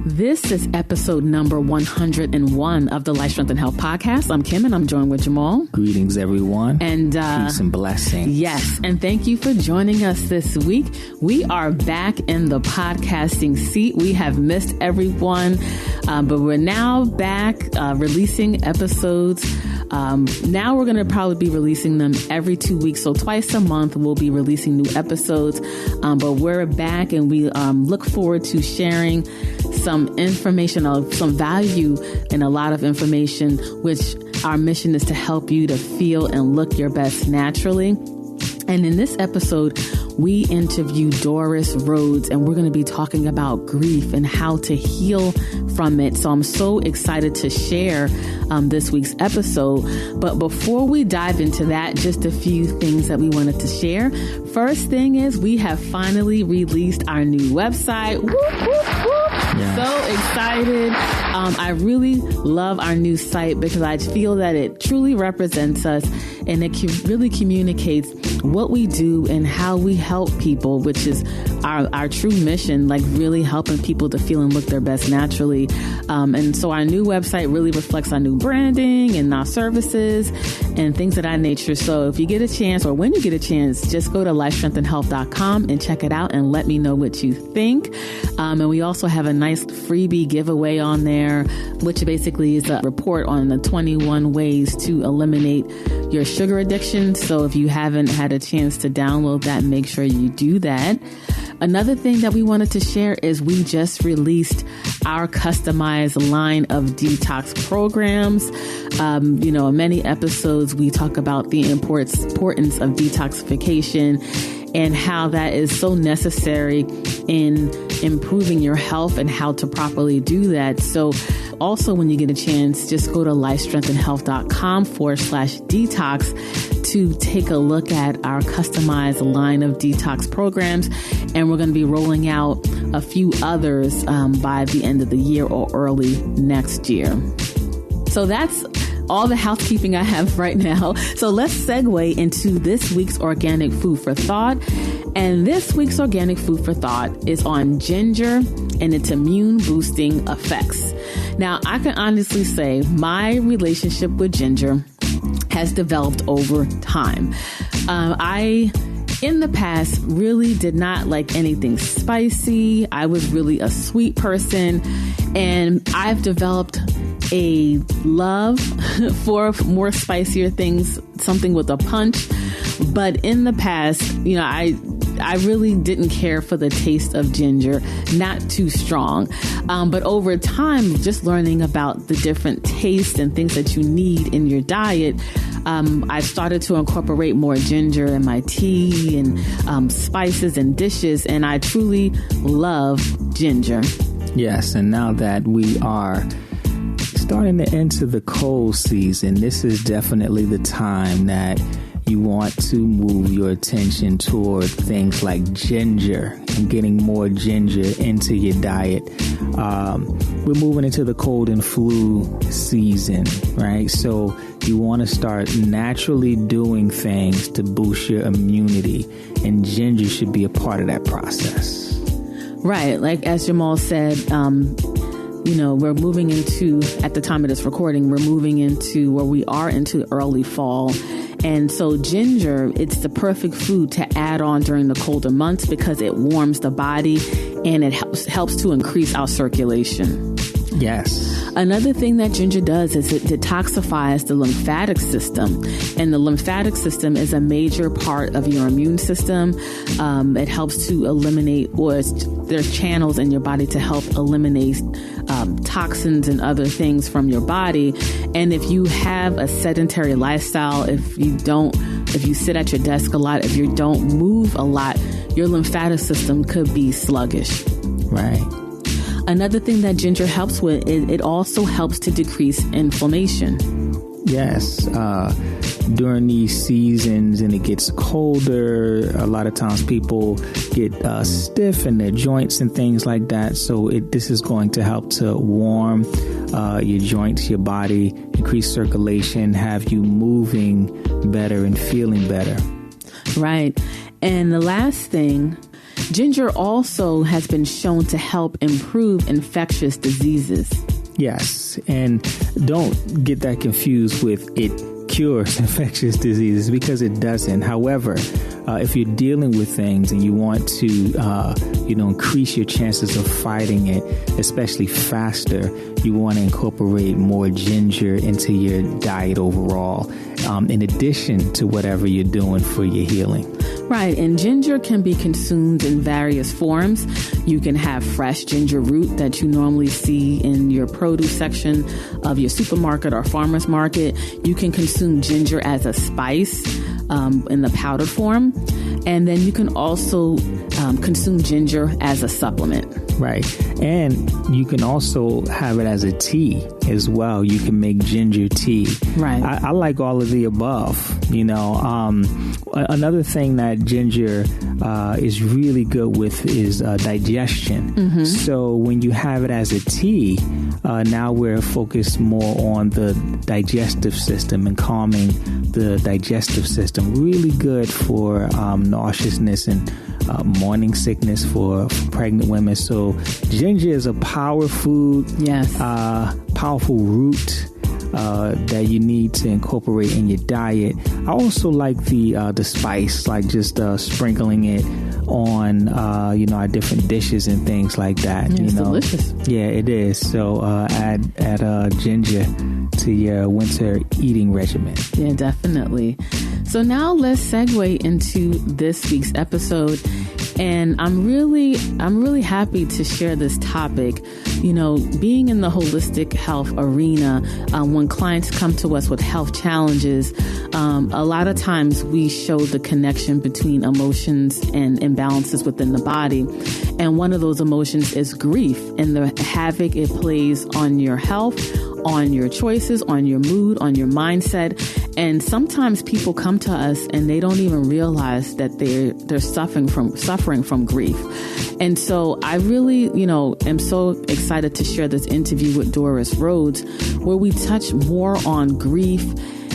This is episode number 101 of the Life, Strength, and Health podcast. I'm Kim, and I'm joined with Jamal. Greetings, everyone. And peace and blessings. Yes, and thank you for joining us this week. We are back in the podcasting seat. We have missed everyone, but we're now back releasing episodes. Now we're going to probably be releasing them every 2 weeks. So twice a month, we'll be releasing new episodes. But we're back, and we look forward to sharing some information, some value, and a lot of information, which our mission is to help you to feel and look your best naturally. And in this episode, we interview Doris Rhodes, and we're going to be talking about grief and how to heal from it. So I'm so excited to share this week's episode. But before we dive into that, just a few things that we wanted to share. First thing is we have finally released our new website. Whoop, whoop, whoop. Yes. So excited. I really love our new site because I feel that it truly represents us, and it really communicates what we do and how we help people, which is our true mission, like really helping people to feel and look their best naturally. And so our new website really reflects our new branding and our services and things of that nature. So if you get a chance, or when you get a chance, just go to lifestrengthandhealth.com and check it out and let me know what you think. And we also have a nice freebie giveaway on there, which basically is a report on the 21 ways to eliminate your sugar addiction. So if you haven't had a chance to download that, make sure you do that. Another thing that we wanted to share is we just released our customized line of detox programs. In many episodes, we talk about the importance of detoxification and how that is so necessary in improving your health and how to properly do that. So also, when you get a chance, just go to lifestrengthandhealth.com/detox to take a look at our customized line of detox programs. And we're going to be rolling out a few others by the end of the year or early next year. So that's all the housekeeping I have right now. So let's segue into this week's organic food for thought. And this week's organic food for thought is on ginger and its immune boosting effects. Now, I can honestly say my relationship with ginger has developed over time. In the past, really did not like anything spicy. I was really a sweet person, and I've developed a love for more spicier things, something with a punch. But in the past, I really didn't care for the taste of ginger, not too strong. But over time, just learning about the different tastes and things that you need in your diet, I started to incorporate more ginger in my tea and spices and dishes, and I truly love ginger. Yes, and now that we are starting to enter the cold season, this is definitely the time that you want to move your attention toward things like ginger and getting more ginger into your diet. We're moving into the cold and flu season, right? So you want to start naturally doing things to boost your immunity, and ginger should be a part of that process. Right. Like as Jamal said, we're moving into, at the time of this recording, we're moving into where we are into early fall. And so ginger, it's the perfect food to add on during the colder months because it warms the body and it helps to increase our circulation. Yes. Another thing that ginger does is it detoxifies the lymphatic system. And the lymphatic system is a major part of your immune system. It helps to eliminate, or there's channels in your body to help eliminate toxins and other things from your body. And if you have a sedentary lifestyle, if you sit at your desk a lot, if you don't move a lot, your lymphatic system could be sluggish. Right. Another thing that ginger helps with, it also helps to decrease inflammation. Yes. During these seasons and it gets colder, a lot of times people get stiff in their joints and things like that. So this is going to help to warm your joints, your body, increase circulation, have you moving better and feeling better. Right. And the last thing Ginger also has been shown to help improve infectious diseases. Yes, and don't get that confused with it cures infectious diseases, because it doesn't. However, if you're dealing with things and you want to, increase your chances of fighting it, especially faster, you want to incorporate more ginger into your diet overall, in addition to whatever you're doing for your healing. Right, and ginger can be consumed in various forms. You can have fresh ginger root that you normally see in your produce section of your supermarket or farmer's market. You can consume ginger as a spice in the powdered form. And then you can also consume ginger as a supplement. Right. And you can also have it as a tea as well. You can make ginger tea. Right. I like all of the above. Another thing that ginger is really good with is digestion. Mm-hmm. So when you have it as a tea, now we're focused more on the digestive system and calming the digestive system. Really good for nauseousness and morning sickness for pregnant women. So ginger is a power food. Yes. Powerful root that you need to incorporate in your diet. I also like the spice, like just sprinkling it on our different dishes and things like that. It's delicious. Yeah, it is. So add ginger to your winter eating regimen. Yeah, definitely. So now let's segue into this week's episode. And I'm really happy to share this topic. Being in the holistic health arena, when clients come to us with health challenges, a lot of times we show the connection between emotions and imbalances within the body. And one of those emotions is grief and the havoc it plays on your health, on your choices, on your mood, on your mindset. And sometimes people come to us and they don't even realize that they're suffering from grief. And so I really, am so excited to share this interview with Doris Rhodes, where we touch more on grief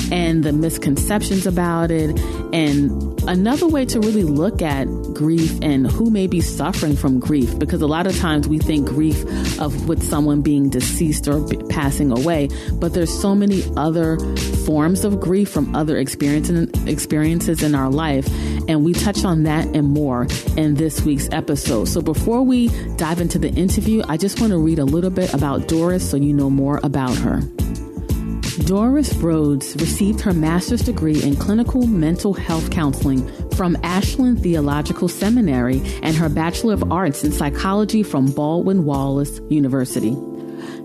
and the misconceptions about it, and another way to really look at grief and who may be suffering from grief, because a lot of times we think grief of with someone being deceased or passing away, but there's so many other forms of grief from other experiences in our life, and we touch on that and more in this week's episode. So before we dive into the interview, I just want to read a little bit about Doris so you know more about her. Doris Rhodes received her master's degree in clinical mental health counseling from Ashland Theological Seminary and her Bachelor of Arts in Psychology from Baldwin Wallace University.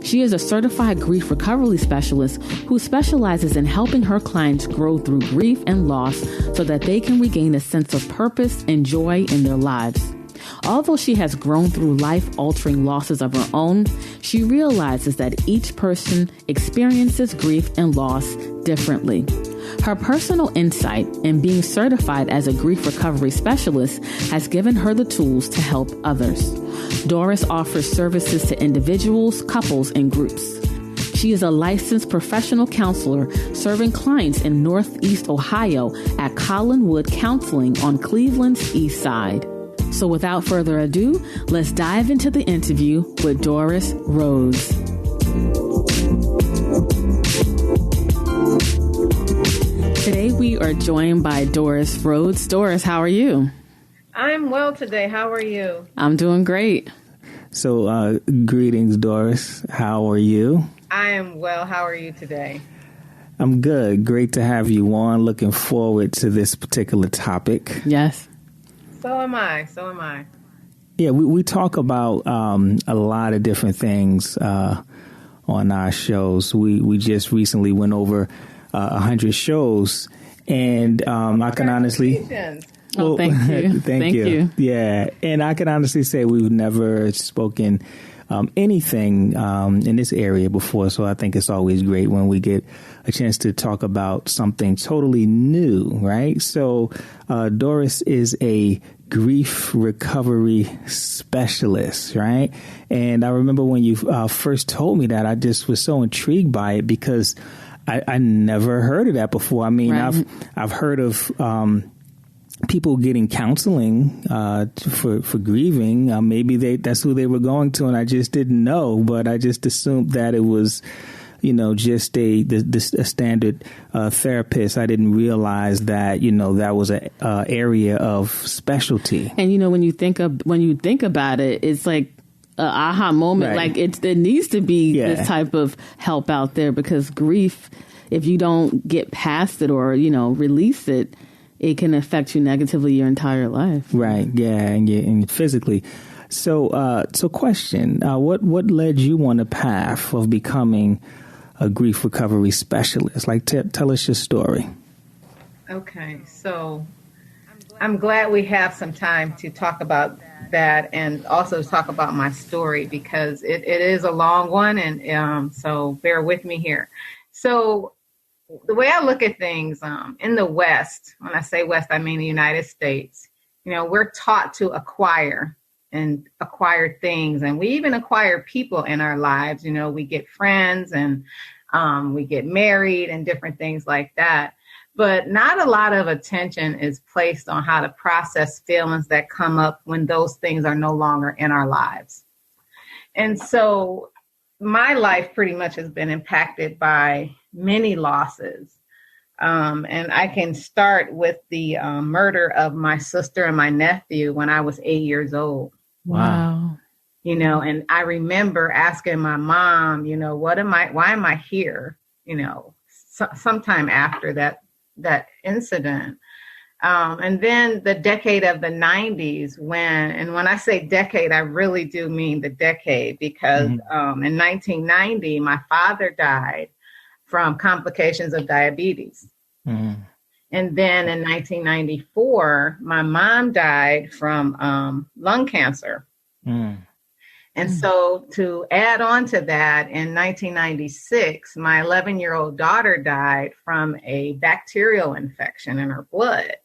She is a certified grief recovery specialist who specializes in helping her clients grow through grief and loss so that they can regain a sense of purpose and joy in their lives. Although she has grown through life-altering losses of her own, she realizes that each person experiences grief and loss differently. Her personal insight in being certified as a grief recovery specialist has given her the tools to help others. Doris offers services to individuals, couples, and groups. She is a licensed professional counselor serving clients in Northeast Ohio at Collinwood Counseling on Cleveland's East Side. So without further ado, let's dive into the interview with Doris Rhodes. Today we are joined by Doris Rhodes. Doris, how are you? I'm well today. How are you? I'm doing great. So greetings, Doris. How are you? I am well. How are you today? I'm good. Great to have you on. Looking forward to this particular topic. Yes. So am I. Yeah, we talk about a lot of different things on our shows. We just recently went over 100 shows, and I can honestly... Oh, thank you. Thank you. Yeah, and I can honestly say we've never spoken anything in this area before, so I think it's always great when we get a chance to talk about something totally new, right? So Doris is a grief recovery specialist, right? And I remember when you first told me that, I just was so intrigued by it because I never heard of that before. I mean, right. I've heard of people getting counseling for grieving. Maybe that's who they were going to, and I just didn't know. But I just assumed that it was, just a standard therapist. I didn't realize that that was a area of specialty. And when you think about it, it's like an aha moment. Right. Like there needs to be this type of help out there, because grief, if you don't get past it or release it, it can affect you negatively your entire life. Right. Yeah. And physically. So question, what led you on the path of becoming a grief recovery specialist? Like, tell us your story. Okay. So I'm glad we have some time to talk about that and also talk about my story, because it is a long one. And so bear with me here. So the way I look at things in the West, when I say West, I mean the United States, we're taught to acquire things, and we even acquire people in our lives. We get friends and we get married and different things like that. But not a lot of attention is placed on how to process feelings that come up when those things are no longer in our lives. And so my life pretty much has been impacted by many losses. And I can start with the murder of my sister and my nephew when I was 8 years old. Wow. And I remember asking my mom, why am I here? Sometime after that incident. And then the decade of the 90s, when I say decade, I really do mean the decade, because in 1990, my father died from complications of diabetes. Mm-hmm. And then in 1994, my mom died from lung cancer. Mm. And so to add on to that, in 1996, my 11-year-old daughter died from a bacterial infection in her blood.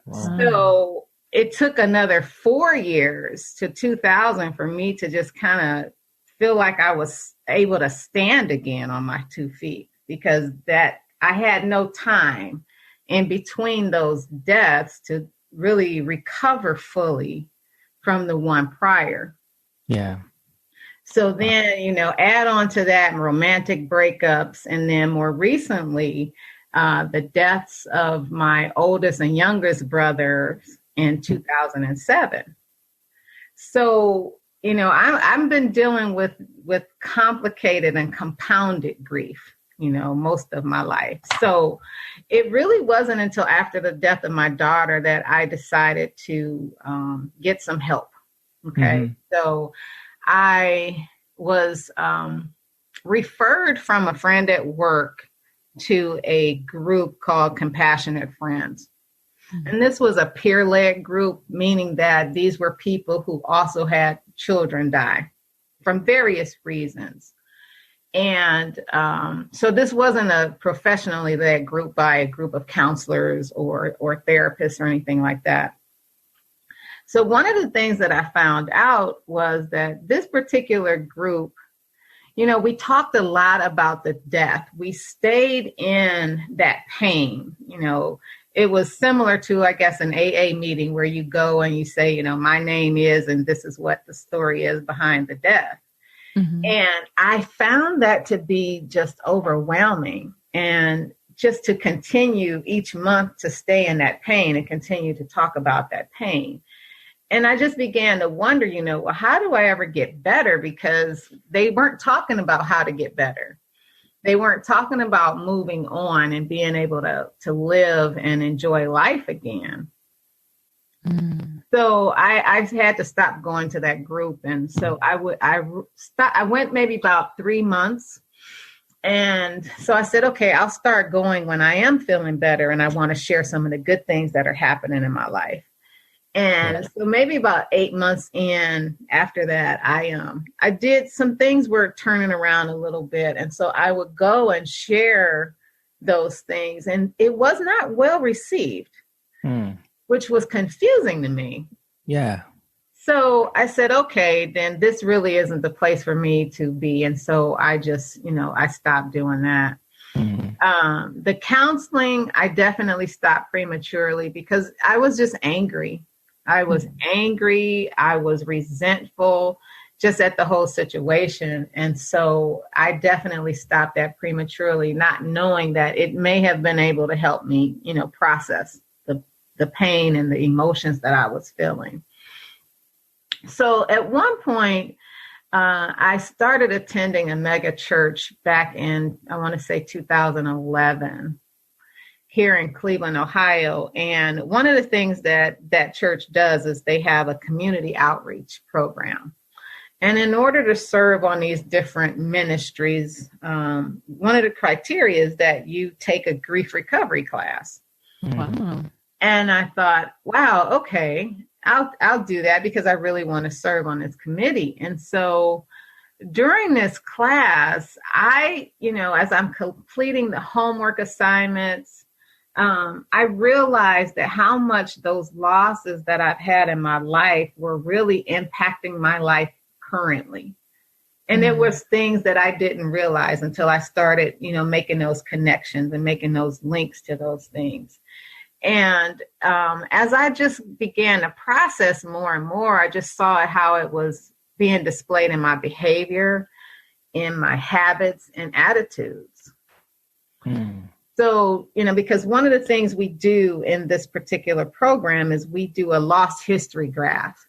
Wow. So it took another 4 years to 2000 for me to just kind of feel like I was able to stand again on my 2 feet, because that I had no time in between those deaths to really recover fully from the one prior. Yeah. So then, add on to that romantic breakups. And then more recently, the deaths of my oldest and youngest brothers in 2007. So, I've been dealing with complicated and compounded grief, most of my life. So it really wasn't until after the death of my daughter that I decided to get some help. Okay. Mm-hmm. So I was referred from a friend at work to a group called Compassionate Friends. Mm-hmm. And this was a peer-led group, meaning that these were people who also had children die from various reasons. And so this wasn't a professionally led group by a group of counselors or therapists or anything like that. So one of the things that I found out was that this particular group, we talked a lot about the death. We stayed in that pain. It was similar to, I guess, an AA meeting where you go and you say, my name is, and this is what the story is behind the death. Mm-hmm. And I found that to be just overwhelming, and just to continue each month to stay in that pain and continue to talk about that pain. And I just began to wonder, well, how do I ever get better? Because they weren't talking about how to get better. They weren't talking about moving on and being able to live and enjoy life again. Mm. So I had to stop going to that group. And so I went maybe about 3 months. And so I said, okay, I'll start going when I am feeling better. And I want to share some of the good things that are happening in my life. And so maybe about 8 months in after that, I did some things were turning around a little bit. And so I would go and share those things. And it was not well received, which was confusing to me. Yeah. So I said, okay, then this really isn't the place for me to be. And so I just, I stopped doing that. The counseling, I definitely stopped prematurely because I was just angry. I was angry. I was resentful just at the whole situation. And so I definitely stopped that prematurely, not knowing that it may have been able to help me, process the pain and the emotions that I was feeling. So at one point, I started attending a mega church back in, I want to say 2011 here in Cleveland, Ohio. And one of the things that church does is they have a community outreach program. And in order to serve on these different ministries, one of the criteria is that you take a grief recovery class. Wow. And I thought, wow, okay, I'll do that because I really want to serve on this committee. And so during this class, as I'm completing the homework assignments, I realized that how much those losses that I've had in my life were really impacting my life currently. And it was things that I didn't realize until I started, making those connections and making those links to those things. And as I just began to process more and more, I just saw how it was being displayed in my behavior, in my habits and attitudes. So, because one of the things we do in this particular program is we do a loss history graph.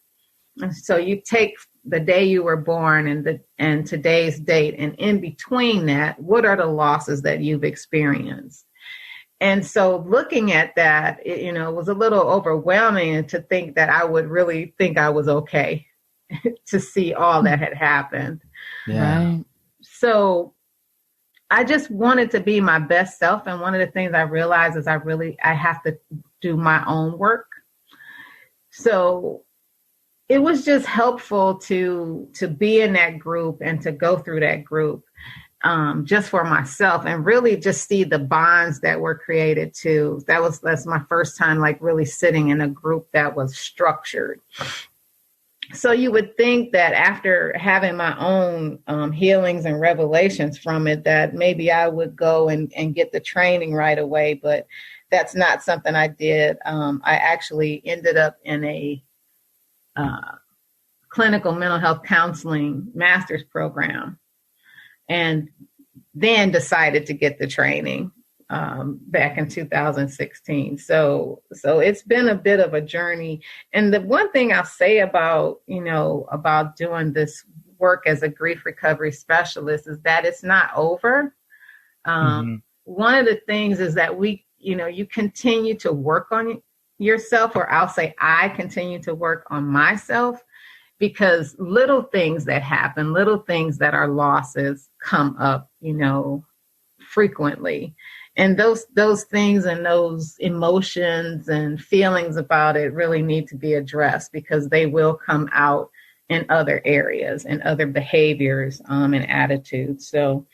And so you take the day you were born and today's date, and in between that, what are the losses that you've experienced? And so looking at that, it was a little overwhelming to think that I would really think I was okay to see all that had happened. Yeah. Right. So I just wanted to be my best self. And one of the things I realized is I have to do my own work. So it was just helpful to be in that group and to go through that group. Just for myself and really just see the bonds that were created too. That's my first time like really sitting in a group that was structured. So you would think that after having my own healings and revelations from it, that maybe I would go and get the training right away, but that's not something I did. I actually ended up in a clinical mental health counseling master's program. And then decided to get the training back in 2016. So it's been a bit of a journey. And the one thing I'll say about doing this work as a grief recovery specialist is that it's not over. One of the things is that you continue to work on yourself, or I'll say I continue to work on myself. Because little things that happen, little things that are losses come up, frequently. And those things and those emotions and feelings about it really need to be addressed because they will come out in other areas and other behaviors and attitudes. So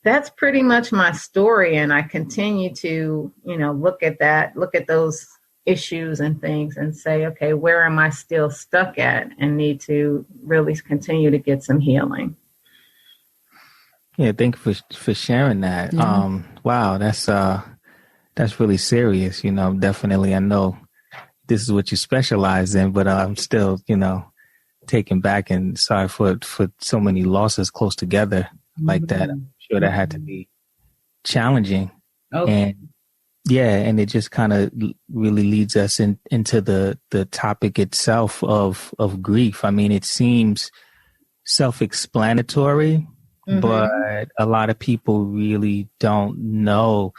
that's pretty much my story. And I continue to, look at those issues and things and say, okay, where am I still stuck at and need to really continue to get some healing. Yeah, thank you for sharing that. Yeah. Wow, that's really serious. Definitely, I know this is what you specialize in, but I'm still, taken back and sorry for so many losses close together like that. I'm sure that had to be challenging. Okay. And it just kind of really leads us into the topic itself of grief. I mean, it seems self-explanatory, but a lot of people really don't know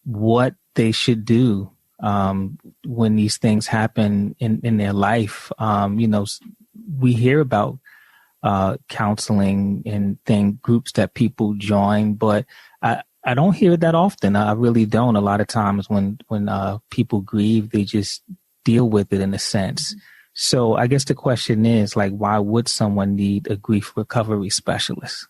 what they should do when these things happen in their life. We hear about counseling and groups that people join, but I don't hear that often. I really don't. A lot of times when people grieve, they just deal with it in a sense. So I guess the question is, why would someone need a grief recovery specialist?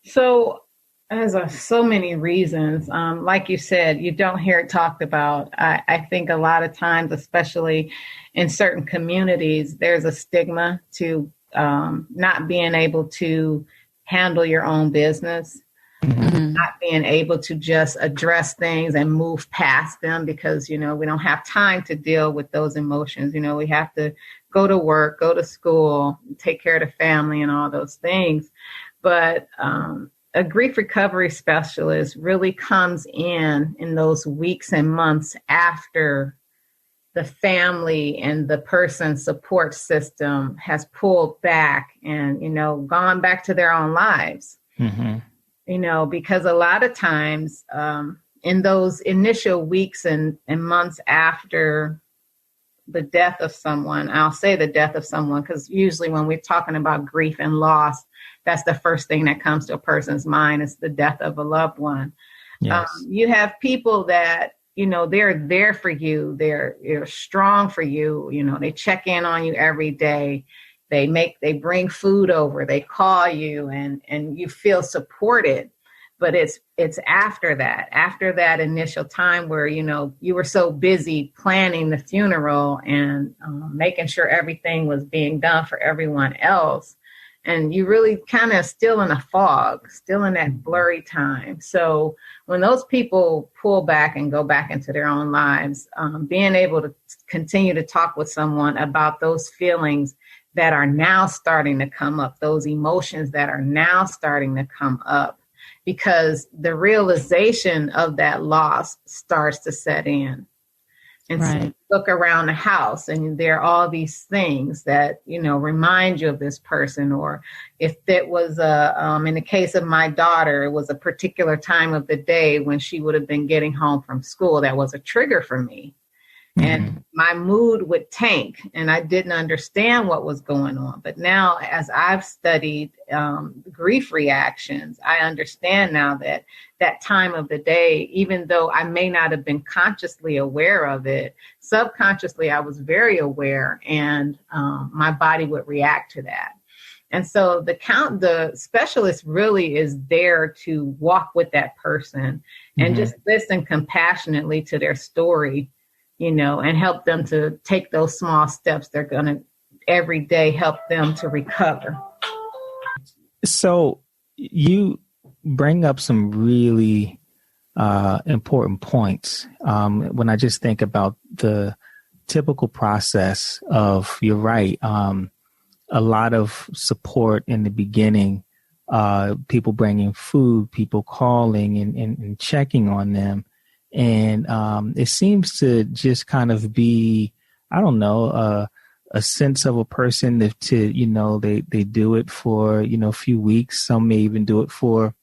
So there's so many reasons. Like you said, you don't hear it talked about. I think a lot of times, especially in certain communities, there's a stigma to not being able to handle your own business. not being able to just address things and move past them because, we don't have time to deal with those emotions. We have to go to work, go to school, take care of the family and all those things. But a grief recovery specialist really comes in those weeks and months after the family and the person's support system has pulled back and, gone back to their own lives. Because a lot of times in those initial weeks and months after the death of someone, I'll say the death of someone, because usually when we're talking about grief and loss, that's the first thing that comes to a person's mind is the death of a loved one. Yes. You have people that, they're there for you. They're strong for you. They check in on you every day. They bring food over, they call you and you feel supported, but it's after that initial time where, you were so busy planning the funeral and making sure everything was being done for everyone else. And you really kind of still in a fog, still in that blurry time. So when those people pull back and go back into their own lives, being able to continue to talk with someone about those feelings that are now starting to come up, those emotions that are now starting to come up, because the realization of that loss starts to set in. And so you look around the house and there are all these things that, remind you of this person. Or if it was in the case of my daughter, it was a particular time of the day when she would have been getting home from school. That was a trigger for me. And my mood would tank and I didn't understand what was going on. But now as I've studied grief reactions, I understand now that time of the day, even though I may not have been consciously aware of it, subconsciously I was very aware and my body would react to that. And so the specialist really is there to walk with that person and just listen compassionately to their story, and help them to take those small steps. They're going to every day help them to recover. So you bring up some really important points. When I just think about the typical process of, you're right, a lot of support in the beginning, people bringing food, people calling and checking on them. And it seems to just kind of be, I don't know, a sense of a person they do it for, a few weeks. Some may even do it for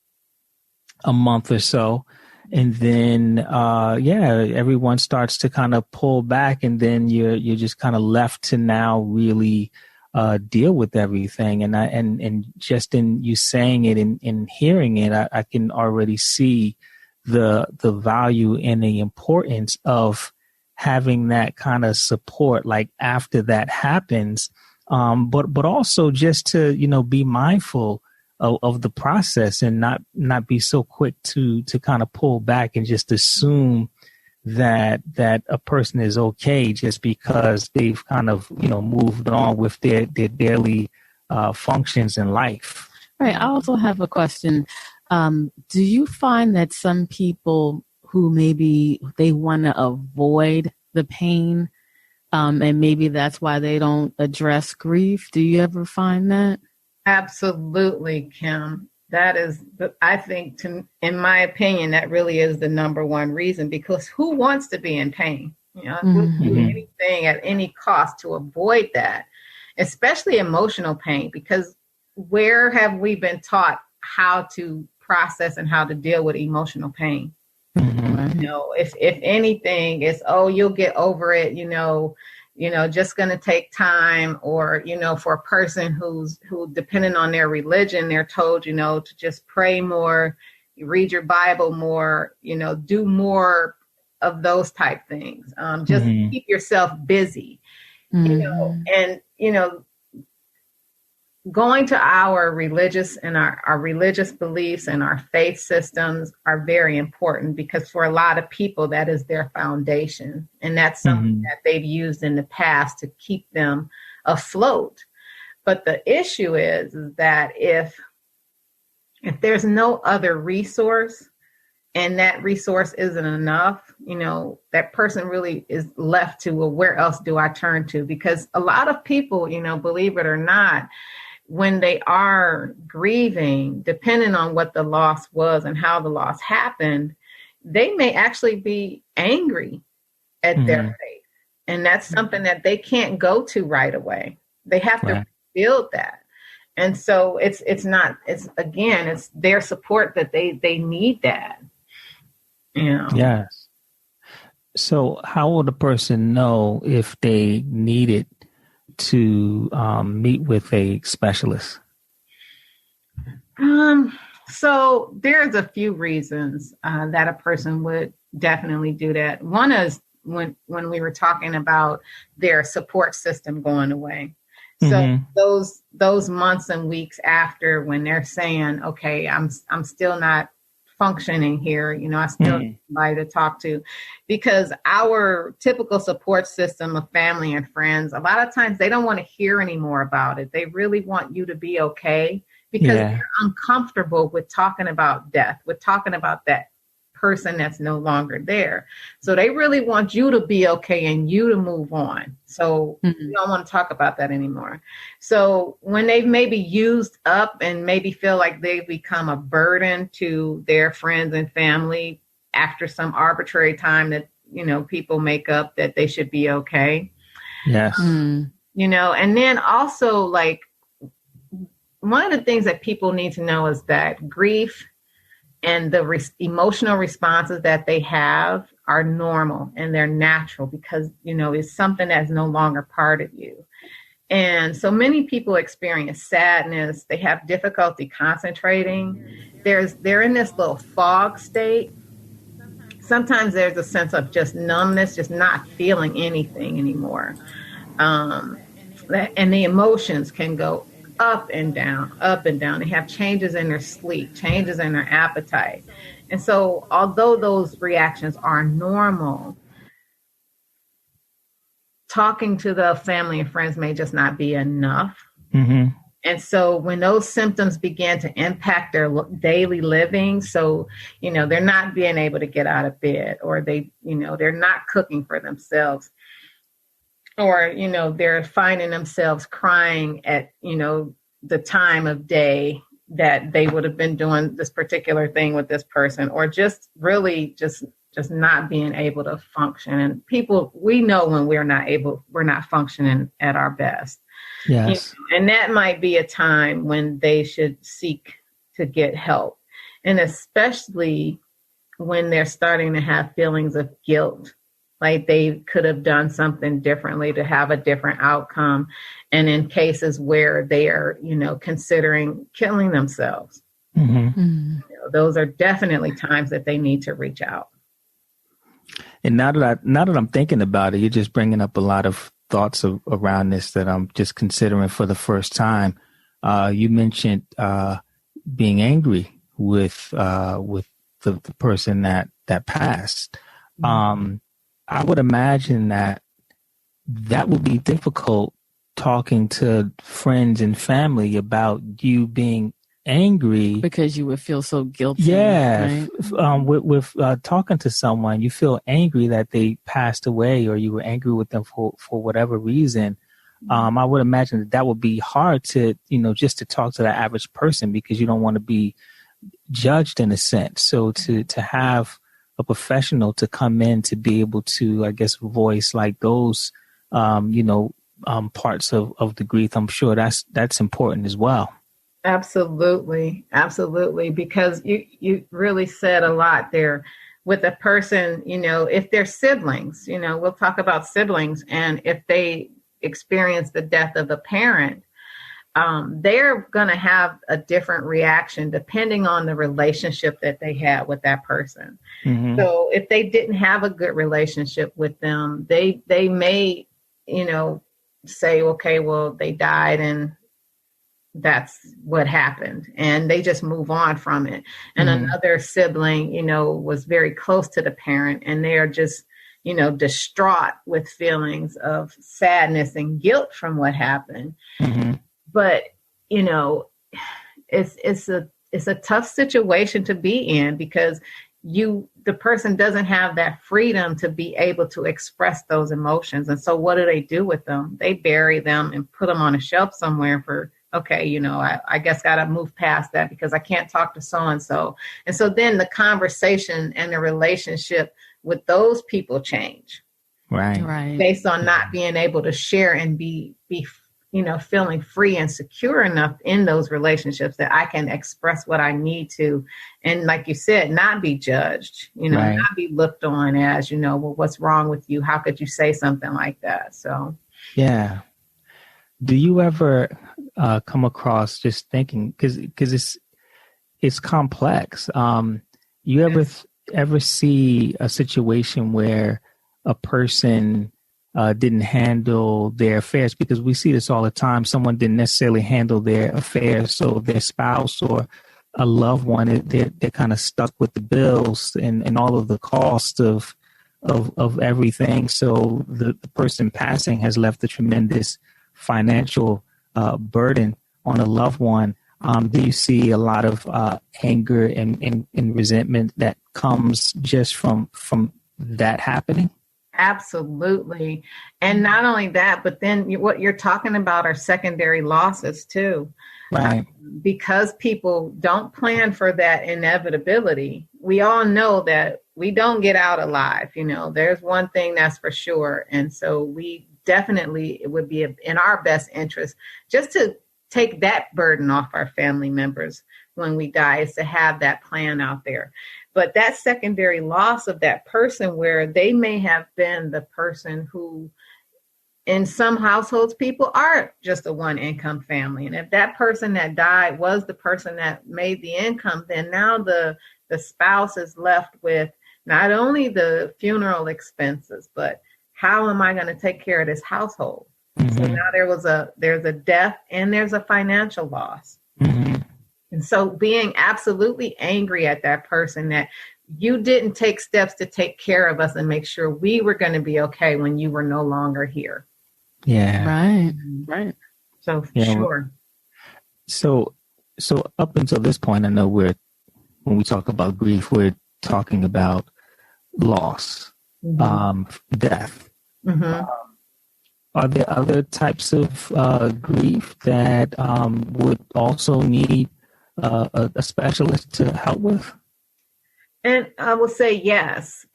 a month or so. And then, everyone starts to kind of pull back, and then you're just kind of left to now really deal with everything. And just in you saying it and hearing it, I can already see the value and the importance of having that kind of support, like after that happens, but also just to, be mindful of the process and not be so quick to kind of pull back and just assume that a person is okay just because they've kind of, moved on with their daily functions in life. Right. I also have a question. Do you find that some people who maybe they want to avoid the pain, and maybe that's why they don't address grief? Do you ever find that? Absolutely, Kim. That is, I think, in my opinion, that really is the number one reason, because who wants to be in pain? We'll do anything at any cost to avoid that, especially emotional pain, because where have we been taught how to process and how to deal with emotional pain? If anything, it's, you'll get over it, just going to take time. Or, for a person who depending on their religion, they're told, to just pray more, read your Bible more, do more of those type things. Just keep yourself busy, and, going to our religious and our religious beliefs and our faith systems are very important, because for a lot of people, that is their foundation. And that's something that they've used in the past to keep them afloat. But the issue is that if if there's no other resource and that resource isn't enough, that person really is left to, well, where else do I turn to? Because a lot of people, believe it or not, when they are grieving, depending on what the loss was and how the loss happened, they may actually be angry at their faith. And that's something that they can't go to right away. They have to build that. And so it's their support that they need that. Yes. So how will the person know if they needed to meet with a specialist? So there's a few reasons that a person would definitely do that. One is when we were talking about their support system going away. So those months and weeks after, when they're saying, okay, I'm still not functioning here, I still need somebody to talk to, because our typical support system of family and friends, a lot of times they don't want to hear any more about it. They really want you to be okay, because they're uncomfortable with talking about death, with talking about that person that's no longer there. So they really want you to be okay and you to move on. So you don't want to talk about that anymore. So when they've maybe used up and maybe feel like they've become a burden to their friends and family after some arbitrary time that, people make up that they should be okay. Yes. And then also, like, one of the things that people need to know is that grief and the emotional responses that they have are normal and they're natural, because, it's something that's no longer part of you. And so many people experience sadness. They have difficulty concentrating. They're in this little fog state. Sometimes there's a sense of just numbness, just not feeling anything anymore. And the emotions can go up and down, up and down. They have changes in their sleep, changes in their appetite. And so although those reactions are normal, talking to the family and friends may just not be enough. And so when those symptoms begin to impact their daily living, so, they're not being able to get out of bed, or they're not cooking for themselves, or, they're finding themselves crying at, the time of day that they would have been doing this particular thing with this person, or just really just not being able to function. And people, we know when we're not functioning at our best. Yes. And that might be a time when they should seek to get help. And especially when they're starting to have feelings of guilt, like they could have done something differently to have a different outcome. And in cases where they are, considering killing themselves, those are definitely times that they need to reach out. And now that I'm thinking about it, you're just bringing up a lot of thoughts around this that I'm just considering for the first time. You mentioned being angry with the person that passed. I would imagine that would be difficult, talking to friends and family about you being angry, because you would feel so guilty. Yeah. Right? With talking to someone, you feel angry that they passed away, or you were angry with them for whatever reason. I would imagine that would be hard to, just to talk to the average person, because you don't want to be judged in a sense. So to have a professional to come in to be able to, I guess, voice like those, parts of the grief, I'm sure that's important as well. Absolutely. Absolutely. Because you really said a lot there with a person, if they're siblings, we'll talk about siblings, and if they experience the death of a parent, they're going to have a different reaction depending on the relationship that they had with that person. So if they didn't have a good relationship with them, they may, say, okay, well, they died and that's what happened, and they just move on from it. And another sibling, was very close to the parent, and they are just, distraught with feelings of sadness and guilt from what happened. But, it's it's a tough situation to be in, because the person doesn't have that freedom to be able to express those emotions. And so what do they do with them? They bury them and put them on a shelf somewhere for, okay, I guess got to move past that because I can't talk to so-and-so. And so then the conversation and the relationship with those people change. Right. Based on not being able to share and be feeling free and secure enough in those relationships that I can express what I need to. And like you said, not be judged, not be looked on as, well, what's wrong with you? How could you say something like that? So, yeah. Do you ever come across, just thinking, because it's complex. You ever see a situation where a person didn't handle their affairs? Because we see this all the time. Someone didn't necessarily handle their affairs, so their spouse or a loved one, they're kind of stuck with the bills and all of the cost of everything. So the person passing has left a tremendous financial burden on a loved one. Do you see a lot of anger and resentment that comes just from that happening? Absolutely. And not only that, but then what you're talking about are secondary losses too. Right. Because people don't plan for that inevitability. We all know that we don't get out alive. There's one thing that's for sure. And so we definitely, it would be in our best interest just to take that burden off our family members when we die, is to have that plan out there. But that secondary loss of that person, where they may have been the person who, in some households, people are just a one income family. And if that person that died was the person that made the income, then now the spouse is left with not only the funeral expenses, but how am I going to take care of this household? Mm-hmm. So now there's a death and there's a financial loss. Mm-hmm. And so being absolutely angry at that person that you didn't take steps to take care of us and make sure we were going to be okay when you were no longer here. Yeah. Right. So sure. So up until this point, I know when we talk about grief, we're talking about loss, mm-hmm. Death. Mm-hmm. Are there other types of grief that would also need a specialist to help with? And I will say yes.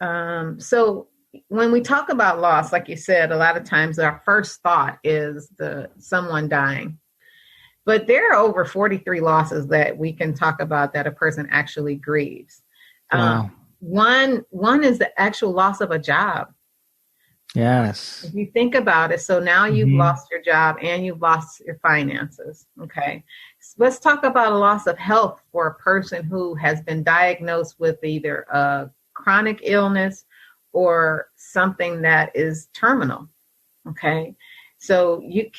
So when we talk about loss, like you said, a lot of times our first thought is someone dying. But there are over 43 losses that we can talk about that a person actually grieves. Wow. One is the actual loss of a job. Yes. If you think about it, so now you've lost your job and you've lost your finances. Okay. So let's talk about a loss of health for a person who has been diagnosed with either a chronic illness or something that is terminal. Okay. So you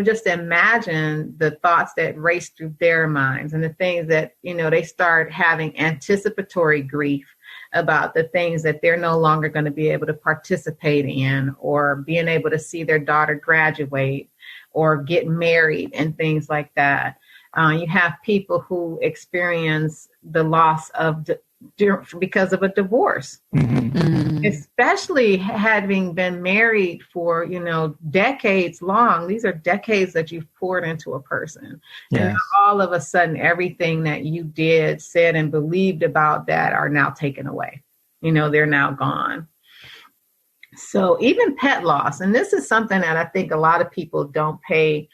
just imagine the thoughts that race through their minds and the things that, they start having anticipatory grief about the things that they're no longer going to be able to participate in, or being able to see their daughter graduate or get married and things like that. You have people who experience the loss because of a divorce, mm-hmm. especially having been married for, decades long. These are decades that you've poured into a person. Yes. And all of a sudden, everything that you did, said, and believed about that are now taken away. They're now gone. So even pet loss, and this is something that I think a lot of people don't pay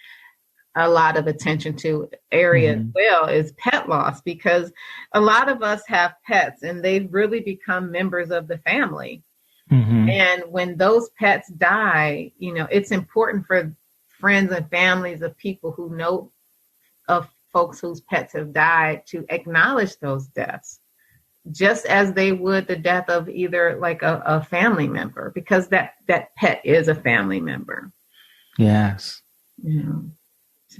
a lot of attention to area mm-hmm. as well, is pet loss, because a lot of us have pets and they've really become members of the family. Mm-hmm. And when those pets die, it's important for friends and families of people who know of folks whose pets have died to acknowledge those deaths, just as they would the death of either like a family member, because that pet is a family member. Yes. Yeah.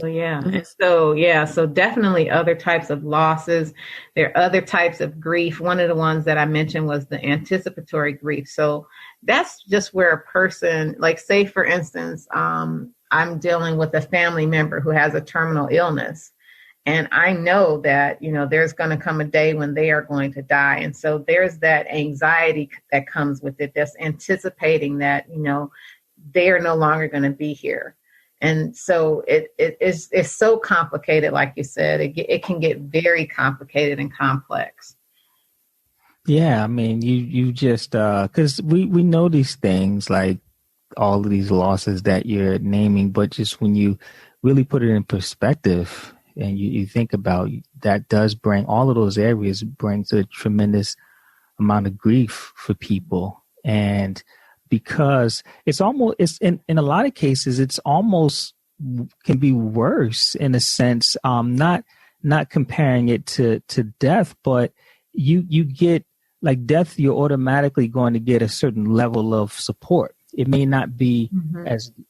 So, yeah. And so definitely other types of losses. There are other types of grief. One of the ones that I mentioned was the anticipatory grief. So that's just where a person, like, say, for instance, I'm dealing with a family member who has a terminal illness. And I know that, there's going to come a day when they are going to die. And so there's that anxiety that comes with it, that's anticipating that, they are no longer going to be here. And so it's so complicated. Like you said, it can get very complicated and complex. Yeah. I mean, you just, cause we know these things, like all of these losses that you're naming, but just when you really put it in perspective, and you think about that, does bring all of those areas, brings a tremendous amount of grief for people. And because it's in a lot of cases, it's almost can be worse in a sense, not comparing it to death, but you get like death, you're automatically going to get a certain level of support. It may not be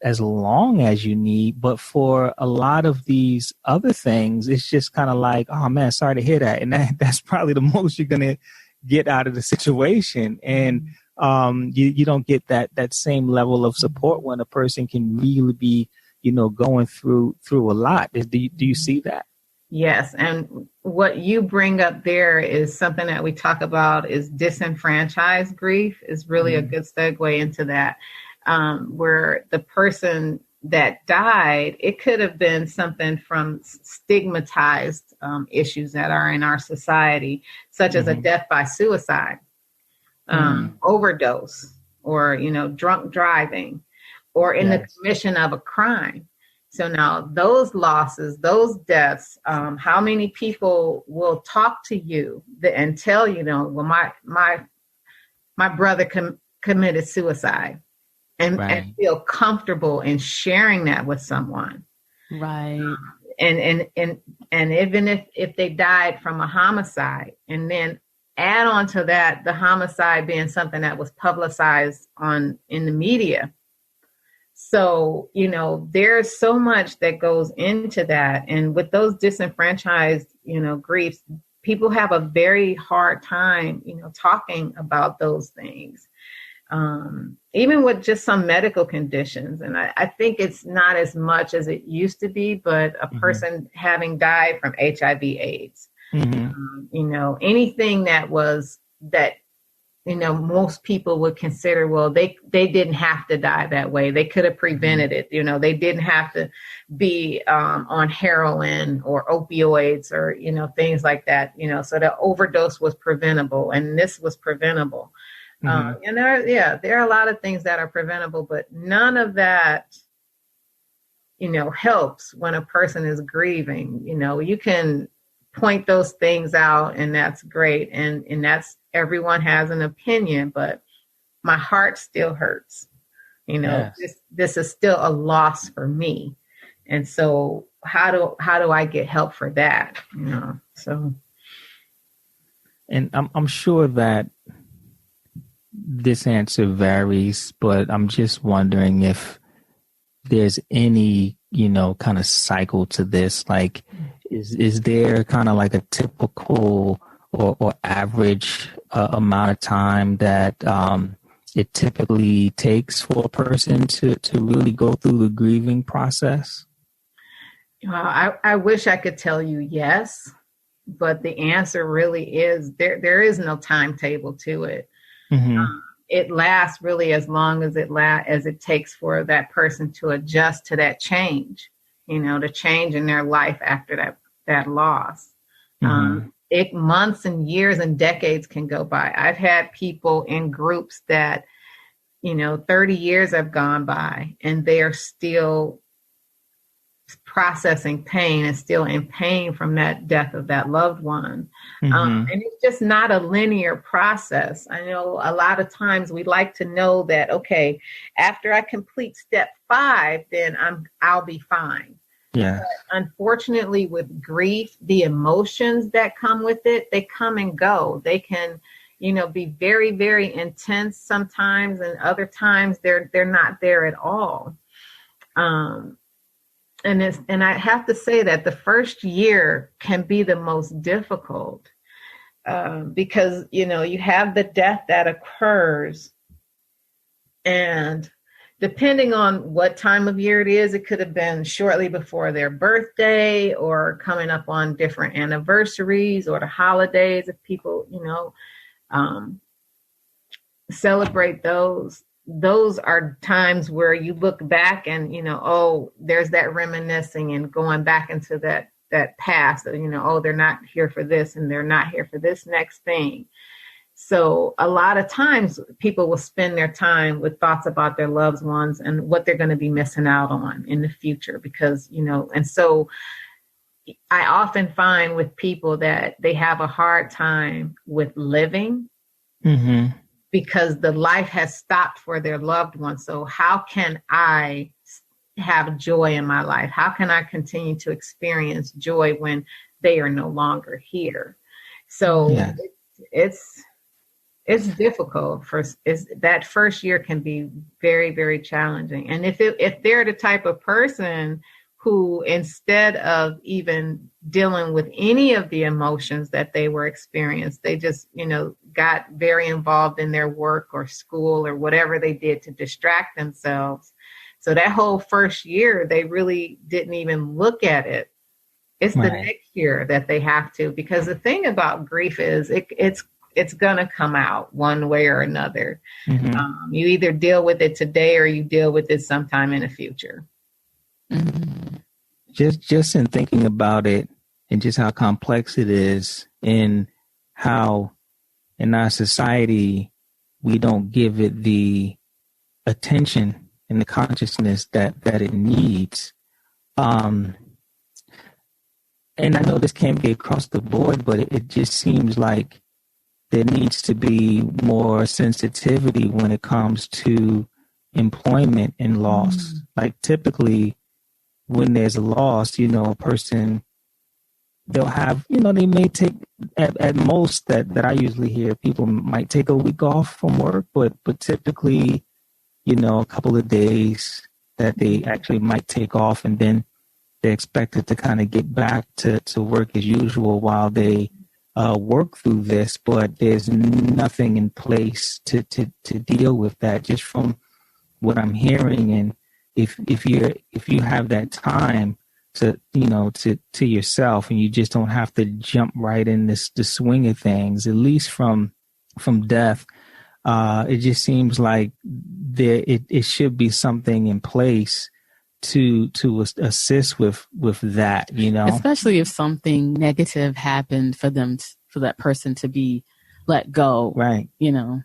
as long as you need, but for a lot of these other things, it's just kind of like, oh man, sorry to hear that. And that's probably the most you're going to get out of the situation. And you don't get that same level of support when a person can really be, going through a lot. Do you see that? Yes. And what you bring up there is something that we talk about is disenfranchised grief is really a good segue into that, where the person that died, it could have been something from stigmatized issues that are in our society, such as a death by suicide, overdose, or, drunk driving, or in the commission of a crime. So now those losses, those deaths, how many people will talk to you and tell you, well, my brother committed suicide, and feel comfortable in sharing that with someone. Right. And even if they died from a homicide, and then add on to that, the homicide being something that was publicized in the media. So, there's so much that goes into that. And with those disenfranchised, griefs, people have a very hard time, talking about those things, even with just some medical conditions. And I think it's not as much as it used to be, but a person having died from HIV/AIDS, anything that most people would consider, well, they didn't have to die that way. They could have prevented it. They didn't have to be on heroin or opioids or, things like that, so the overdose was preventable and this was preventable. And there are a lot of things that are preventable, but none of that, helps when a person is grieving. You can point those things out, and that's great. And that's, everyone has an opinion, but my heart still hurts. This is still a loss for me. And so how do I get help for that? So. And I'm sure that this answer varies, but I'm just wondering if there's any, kind of cycle to this. Like, is there kind of like a typical or average amount of time that it typically takes for a person to really go through the grieving process? I wish I could tell you yes, but the answer really is there is no timetable to it. It lasts really as long as it takes for that person to adjust to that change, the change in their life after that loss. Months and years and decades can go by. I've had people in groups that, 30 years have gone by and they are still processing pain and still in pain from that death of that loved one. And it's just not a linear process. I know a lot of times we like to know that, okay, after I complete step 5, then I'll be fine. Yeah. But unfortunately, with grief, the emotions that come with it, they come and go. They can, be very, very intense sometimes, and other times they're not there at all. And I have to say that the first year can be the most difficult because, you have the death that occurs, and depending on what time of year it is, it could have been shortly before their birthday or coming up on different anniversaries or the holidays. If people, celebrate those are times where you look back and, there's that reminiscing and going back into that past, they're not here for this and they're not here for this next thing. So a lot of times people will spend their time with thoughts about their loved ones and what they're going to be missing out on in the future because, and so I often find with people that they have a hard time with living because the life has stopped for their loved ones. So how can I have joy in my life? How can I continue to experience joy when they are no longer here? So it's difficult. That first year can be very, very challenging. And if they're the type of person who, instead of even dealing with any of the emotions that they were experienced, they just, got very involved in their work or school or whatever they did to distract themselves. So that whole first year, they really didn't even look at it. It's the next year that they have to, because the thing about grief is it's going to come out one way or another. You either deal with it today or you deal with it sometime in the future. Just in thinking about it and just how complex it is and how in our society, we don't give it the attention and the consciousness that it needs. And I know this can't be across the board, but it just seems like there needs to be more sensitivity when it comes to employment and loss. Like typically when there's a loss, a person, they'll have, they may take at most that I usually hear, people might take a week off from work, but typically, a couple of days that they actually might take off, and then they're expected to kind of get back to work as usual while they work through this, but there's nothing in place to deal with that, just from what I'm hearing. And if you have that time to yourself, and you just don't have to jump right in the swing of things, at least from death, it just seems like it should be something in place to assist with that, especially if something negative happened for that person to be let go, right? And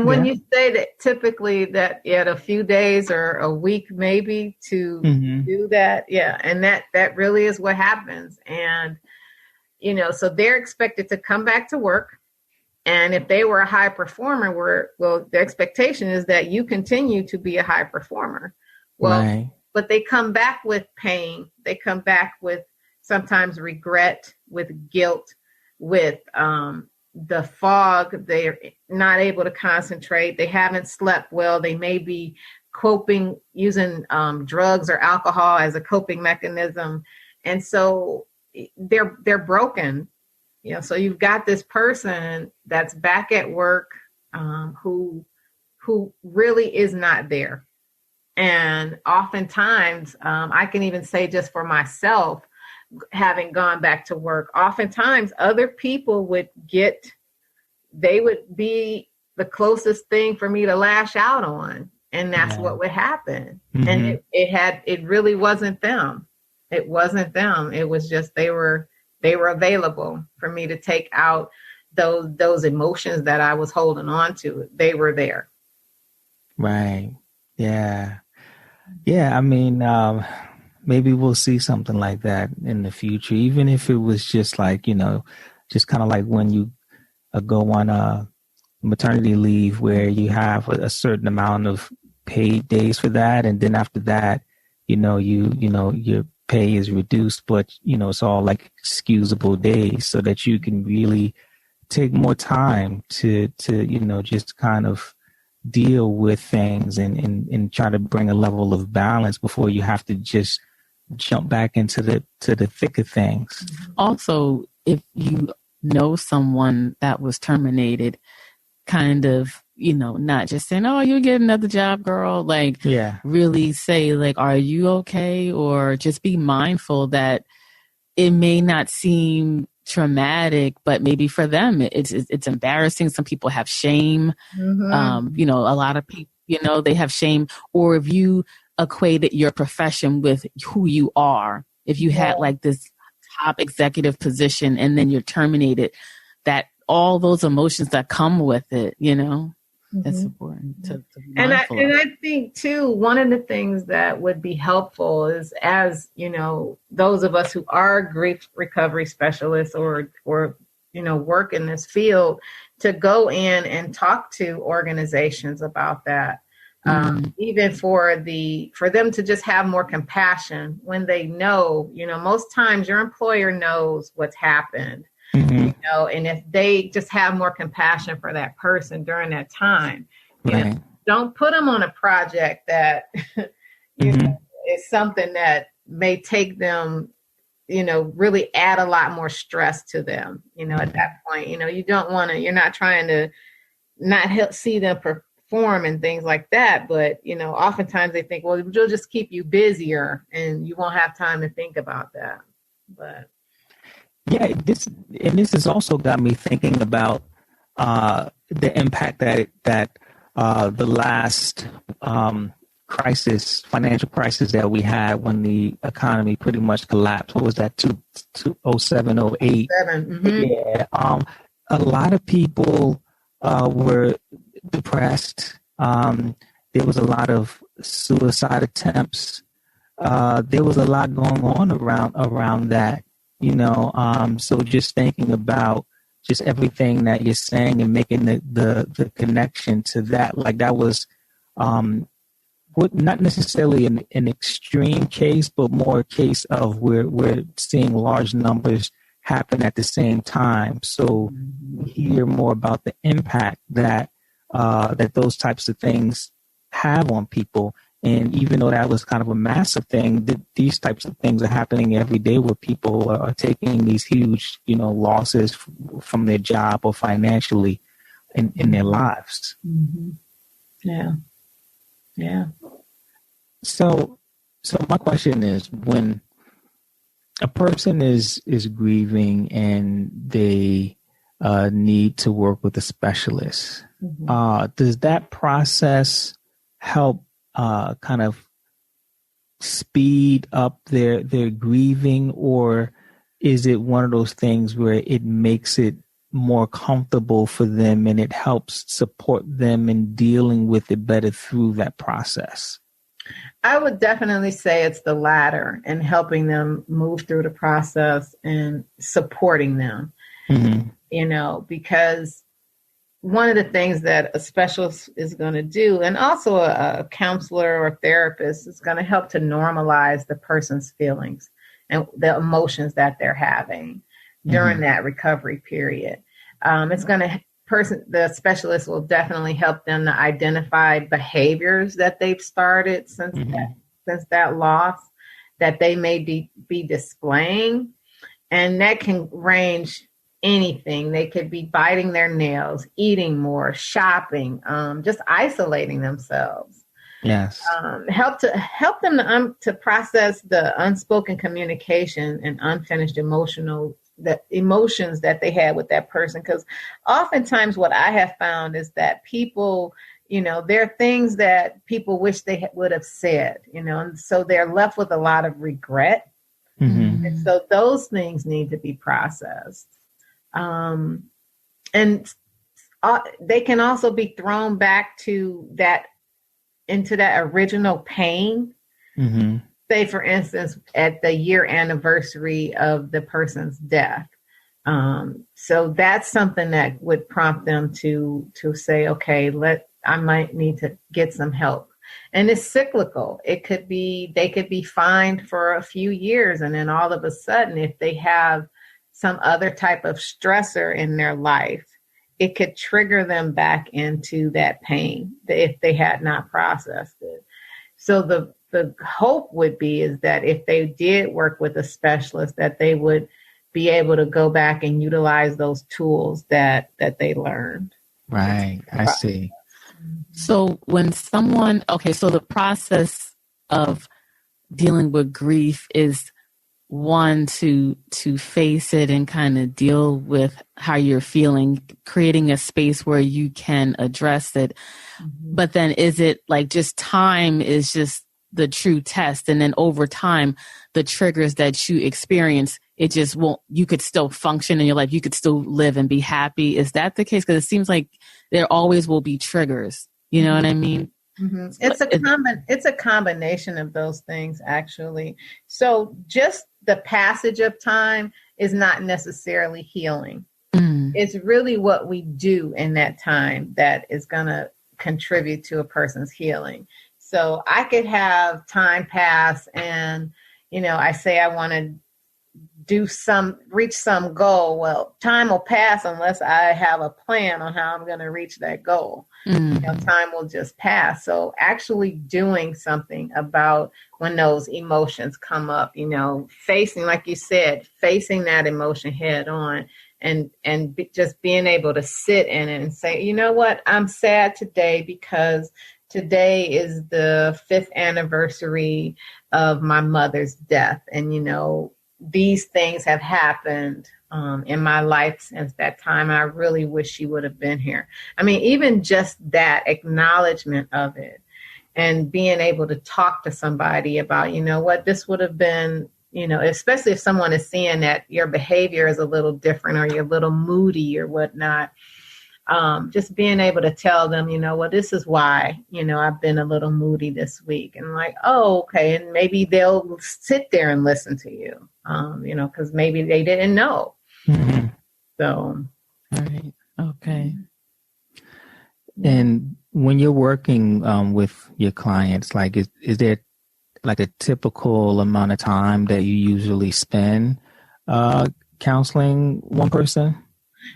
when you say that, typically that a few days or a week maybe to do that, and that really is what happens. And so they're expected to come back to work. And if they were a high performer, the expectation is that you continue to be a high performer. Well, but they come back with pain. They come back with sometimes regret, with guilt, with the fog. They're not able to concentrate. They haven't slept well. They may be coping using drugs or alcohol as a coping mechanism. And so they're broken. So you've got this person that's back at work who really is not there. And oftentimes, I can even say just for myself, having gone back to work, oftentimes other people would be the closest thing for me to lash out on. And that's what would happen. And it really wasn't them. It wasn't them. It was just they were available for me to take out those emotions that I was holding on to. They were there. Right. Yeah. Yeah. I mean, maybe we'll see something like that in the future, even if it was just like, just kind of like when you go on a maternity leave where you have a certain amount of paid days for that. And then after that, your pay is reduced, but it's all like excusable days, so that you can really take more time to just kind of deal with things and try to bring a level of balance before you have to just jump back into the thick of things. Also, if you know someone that was terminated, kind of, not just saying, oh, you'll get another job, girl. Like, really say, like, are you okay? Or just be mindful that it may not seem traumatic, but maybe for them, it's embarrassing. Some people have shame. Mm-hmm. A lot of people, they have shame. Or if you equated your profession with who you are, if you had like this top executive position and then you're terminated, that all those emotions that come with it, that's important to be mindful of. I think too, one of the things that would be helpful is, as those of us who are grief recovery specialists or work in this field, to go in and talk to organizations about that. Even for them to just have more compassion when they know, most times your employer knows what's happened, and if they just have more compassion for that person during that time, don't put them on a project that, is something that may take them, really add a lot more stress to them, at that point. You don't want to, you're not trying to not see them perform and things like that. But, oftentimes they think, well, we'll just keep you busier and you won't have time to think about that. But yeah, this has also got me thinking about the impact that the last financial crisis that we had when the economy pretty much collapsed. What was that? 2007, 08. Yeah. A lot of people were depressed. There was a lot of suicide attempts. There was a lot going on around that, so just thinking about just everything that you're saying and making the connection to that, like that was not necessarily an extreme case, but more a case of we're seeing large numbers happen at the same time. So we hear more about the impact that those types of things have on people. And even though that was kind of a massive thing, these types of things are happening every day where people are taking these huge, losses from their job or financially in their lives. Mm-hmm. Yeah. Yeah. So my question is, when a person is grieving and they need to work with a specialist, does that process help kind of speed up their grieving, or is it one of those things where it makes it more comfortable for them and it helps support them in dealing with it better through that process? I would definitely say it's the latter, and helping them move through the process and supporting them, because one of the things that a specialist is going to do, and also a counselor or therapist, is going to help to normalize the person's feelings and the emotions that they're having during that recovery period. It's going to the specialist will definitely help them to identify behaviors that they've started since that loss that they may be displaying, and that can range anything. They could be biting their nails, eating more, shopping, just isolating themselves. Yes. Help them to process the unspoken communication and unfinished emotions that they had with that person. Because oftentimes what I have found is that people, there are things that people wish they would have said, and so they're left with a lot of regret. And so those things need to be processed. And they can also be thrown back into that original pain. Say, for instance, at the year anniversary of the person's death. So that's something that would prompt them to say, okay, I might need to get some help. And it's cyclical. They could be fined for a few years, and then all of a sudden, if they have some other type of stressor in their life, it could trigger them back into that pain if they had not processed it. So the hope would be is that if they did work with a specialist, that they would be able to go back and utilize those tools that they learned. Right. I see. So when someone, so the process of dealing with grief is one to face it and kind of deal with how you're feeling, creating a space where you can address it. Mm-hmm. But then is it like just time is just the true test, and then over time, the triggers that you experience, it just won't, you could still function in your life, you could still live and be happy. Is that the case? Because it seems like there always will be triggers. You know what I mean? Mm-hmm. It's a combination of those things, actually. So just the passage of time is not necessarily healing. Mm. It's really what we do in that time that is going to contribute to a person's healing. So I could have time pass and, I say I want to reach some goal. Well, time will pass unless I have a plan on how I'm going to reach that goal. Mm-hmm. Time will just pass. So actually doing something about when those emotions come up, facing, like you said, facing that emotion head on and just being able to sit in it and say, you know what, I'm sad today because today is the 5th anniversary of my mother's death. And, these things have happened in my life since that time. And I really wish she would have been here. I mean, even just that acknowledgement of it and being able to talk to somebody about, what this would have been, especially if someone is seeing that your behavior is a little different or you're a little moody or whatnot. Just being able to tell them, this is why, I've been a little moody this week, and like, oh, okay. And maybe they'll sit there and listen to you, because maybe they didn't know. Mm-hmm. So. All right. Okay. And when you're working with your clients, like, is there like a typical amount of time that you usually spend counseling one person?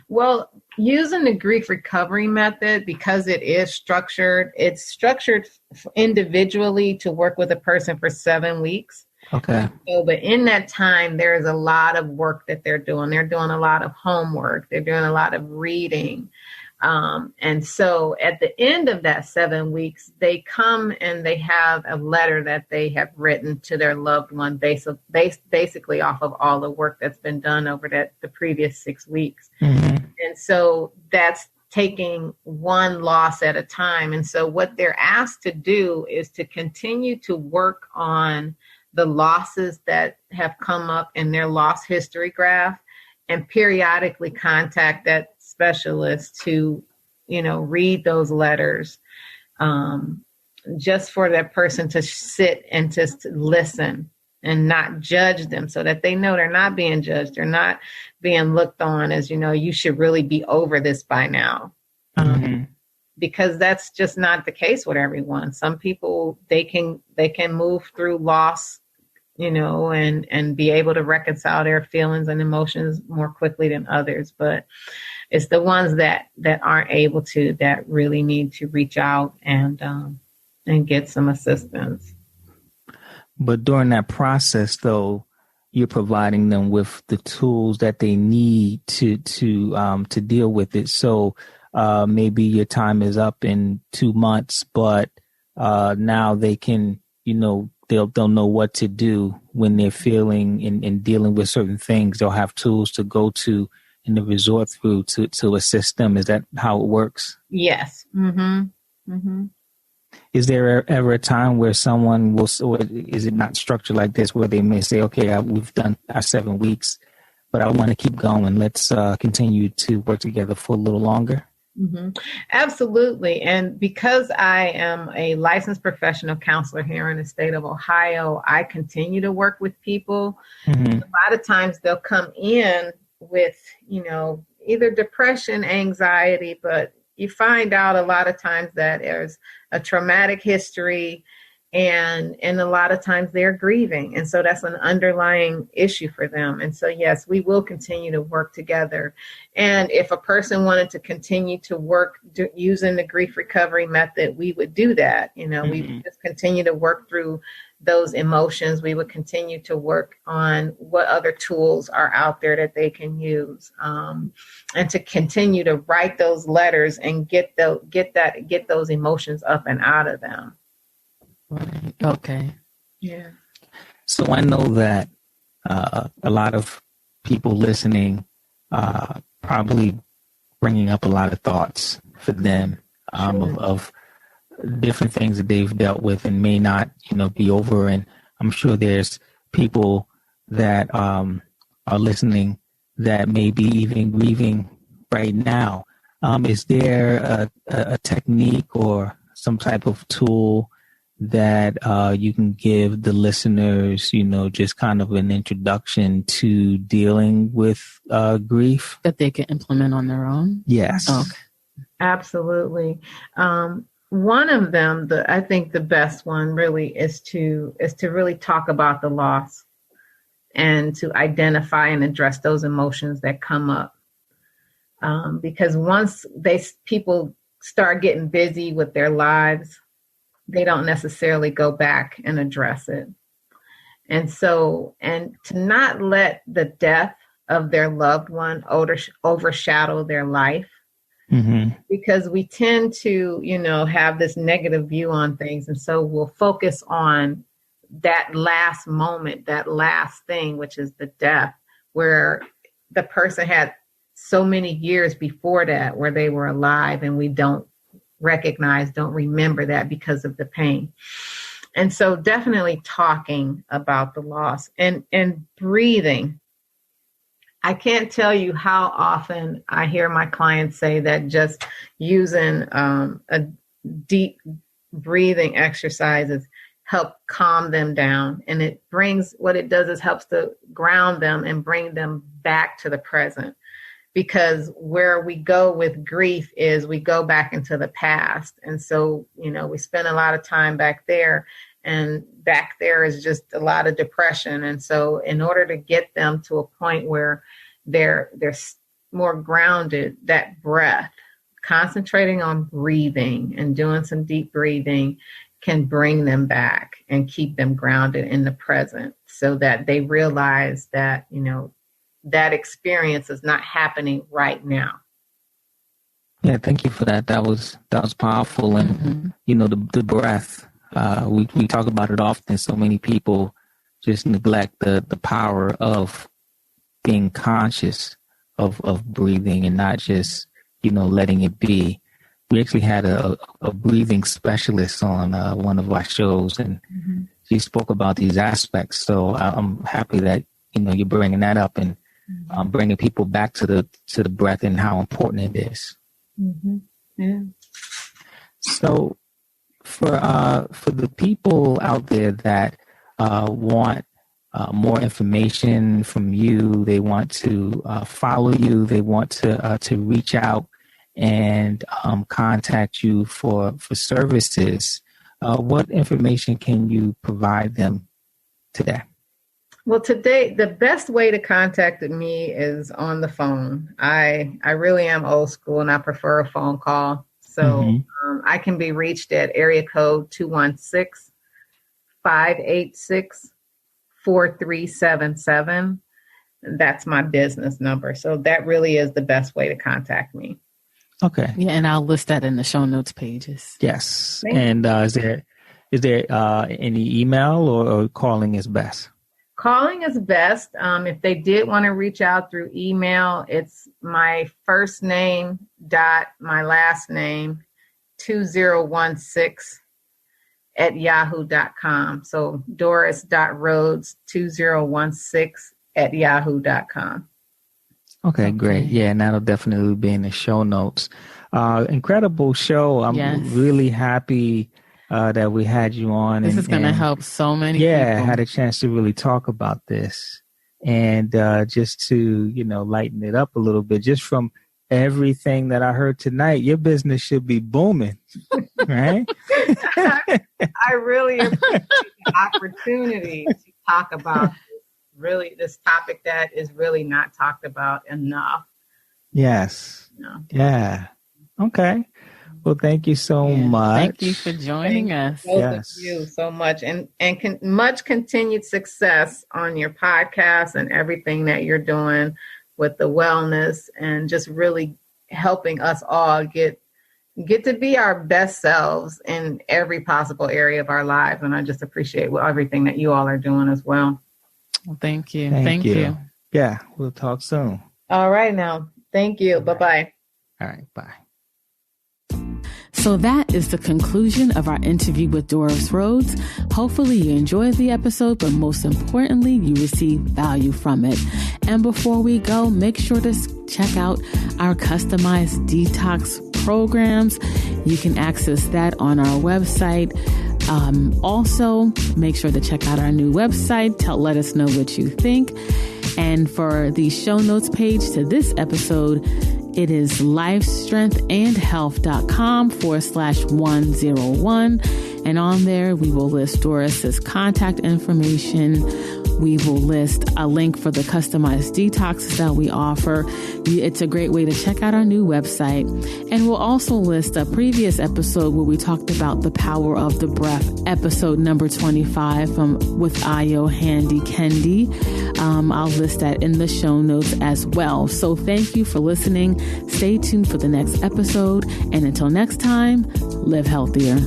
Well, using the grief recovery method, because it's structured individually to work with a person for 7 weeks. Okay. So, but in that time, there's a lot of work that they're doing. They're doing a lot of homework. They're doing a lot of reading. And so at the end of that 7 weeks, they come and they have a letter that they have written to their loved one, basically off of all the work that's been done over the previous 6 weeks. Mm-hmm. And so that's taking one loss at a time. And so what they're asked to do is to continue to work on the losses that have come up in their loss history graph and periodically contact that specialist to, read those letters, just for that person to sit and just listen and not judge them so that they know they're not being judged. They're not being looked on as, you should really be over this by now. Mm-hmm. Because that's just not the case with everyone. Some people, they can move through loss, and be able to reconcile their feelings and emotions more quickly than others. But it's the ones that aren't able to, that really need to reach out and get some assistance. But during that process, though, you're providing them with the tools that they need to deal with it. So maybe your time is up in 2 months, but now they can, they'll know what to do when they're feeling and dealing with certain things. They'll have tools to go to and to resort through to assist them. Is that how it works? Yes. Mm-hmm. Mm-hmm. Is there ever a time where someone will, or is it not structured like this, where they may say, okay, we've done our 7 weeks, but I want to keep going. Let's continue to work together for a little longer? Mm-hmm. Absolutely. And because I am a licensed professional counselor here in the state of Ohio, I continue to work with people. Mm-hmm. A lot of times they'll come in with, either depression, anxiety, but you find out a lot of times that there's a traumatic history and a lot of times they're grieving. And so that's an underlying issue for them. And so, yes, we will continue to work together. And if a person wanted to continue to work using the grief recovery method, we would do that. We would just continue to work through those emotions. We would continue to work on what other tools are out there that they can use, and to continue to write those letters and get those emotions up and out of them. Right. Okay. Yeah. So I know that a lot of people listening probably bringing up a lot of thoughts for them of different things that they've dealt with and may not, be over. And I'm sure there's people that are listening that may be even grieving right now. Is there a technique or some type of tool that you can give the listeners, just kind of an introduction to dealing with grief? That they can implement on their own? Yes. Okay. Absolutely. One of them, I think the best one really is to really talk about the loss and to identify and address those emotions that come up. Because once people start getting busy with their lives, they don't necessarily go back and address it. And to not let the death of their loved one overshadow their life. Mm-hmm. Because we tend to, have this negative view on things. And so we'll focus on that last moment, that last thing, which is the death, where the person had so many years before that where they were alive, and we don't remember that because of the pain. And so definitely talking about the loss and breathing. I can't tell you how often I hear my clients say that just using a deep breathing exercises help calm them down. And what it does is helps to ground them and bring them back to the present. Because where we go with grief is we go back into the past. And so, we spend a lot of time back there, and back there is just a lot of depression. And so in order to get them to a point where they're more grounded, that breath, concentrating on breathing and doing some deep breathing can bring them back and keep them grounded in the present, so that they realize that, that experience is not happening right now. Yeah, thank you for that. That was powerful. And, the breath, we talk about it often. So many people just neglect the power of being conscious of breathing and not just, letting it be. We actually had a breathing specialist on one of our shows, and she spoke about these aspects. So I'm happy that, you're bringing that up and bringing people back to the breath and how important it is. Mm-hmm. Yeah. So for the people out there that want more information from you, they want to follow you, they want to reach out and contact you for services, what information can you provide them today? Well, today, the best way to contact me is on the phone. I really am old school, and I prefer a phone call. So I can be reached at area code 216-586-4377. That's my business number. So that really is the best way to contact me. Okay. Yeah, and I'll list that in the show notes pages. Yes. And is there any email or calling is best? Calling is best. If they did want to reach out through email, it's my first name dot my last name 2016 @yahoo.com. So Doris.Rhodes 2016 @yahoo.com. Okay, great. Yeah, and that'll definitely be in the show notes. Incredible show. I'm really happy that we had you on. This is going to help so many people. Yeah, I had a chance to really talk about this. And just to, lighten it up a little bit, just from everything that I heard tonight, your business should be booming, right? I really appreciate the opportunity to talk about this topic that is really not talked about enough. Yes. No. Yeah. Okay. Well, thank you so much. Thank you for joining us. Both of you so much, and much continued success on your podcast and everything that you're doing with the wellness, and just really helping us all get to be our best selves in every possible area of our lives. And I just appreciate everything that you all are doing as well. Well, thank you. Thank you. Yeah, we'll talk soon. All right now. Thank you. Bye-bye. All right, bye. So that is the conclusion of our interview with Doris Rhodes. Hopefully you enjoyed the episode, but most importantly, you received value from it. And before we go, make sure to check out our customized detox programs. You can access that on our website. Also, make sure to check out our new website. Let us know what you think. And for the show notes page to this episode, it is lifestrengthandhealth.com/101. And on there, we will list Doris's contact information. We will list a link for the customized detoxes that we offer. It's a great way to check out our new website. And we'll also list a previous episode where we talked about the power of the breath, episode number 25 with Ayo Handy Kendi. I'll list that in the show notes as well. So thank you for listening. Stay tuned for the next episode. And until next time, live healthier.